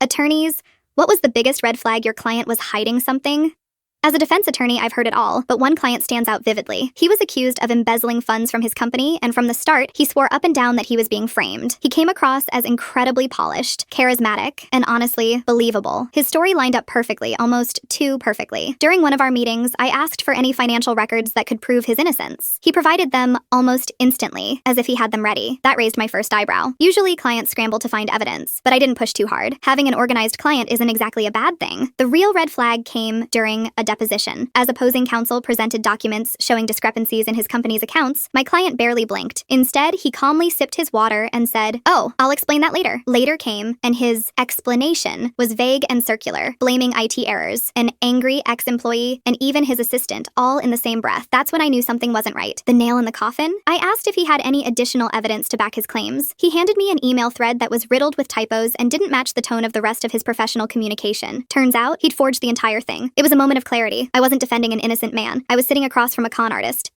Attorneys, what was the biggest red flag your client was hiding something? As a defense attorney, I've heard it all, but one client stands out vividly. He was accused of embezzling funds from his company, and from the start, he swore up and down that he was being framed. He came across as incredibly polished, charismatic, and honestly, believable. His story lined up perfectly, almost too perfectly. During one of our meetings, I asked for any financial records that could prove his innocence. He provided them almost instantly, as if he had them ready. That raised my first eyebrow. Usually, clients scramble to find evidence, but I didn't push too hard. Having an organized client isn't exactly a bad thing. The real red flag came during a deposition. As opposing counsel presented documents showing discrepancies in his company's accounts, my client barely blinked. Instead, he calmly sipped his water and said, "Oh, I'll explain that later." Later came, and his explanation was vague and circular, blaming IT errors, an angry ex-employee, and even his assistant, all in the same breath. That's when I knew something wasn't right. The nail in the coffin? I asked if he had any additional evidence to back his claims. He handed me an email thread that was riddled with typos and didn't match the tone of the rest of his professional communication. Turns out, he'd forged the entire thing. It was a moment of clarity. I wasn't defending an innocent man. I was sitting across from a con artist.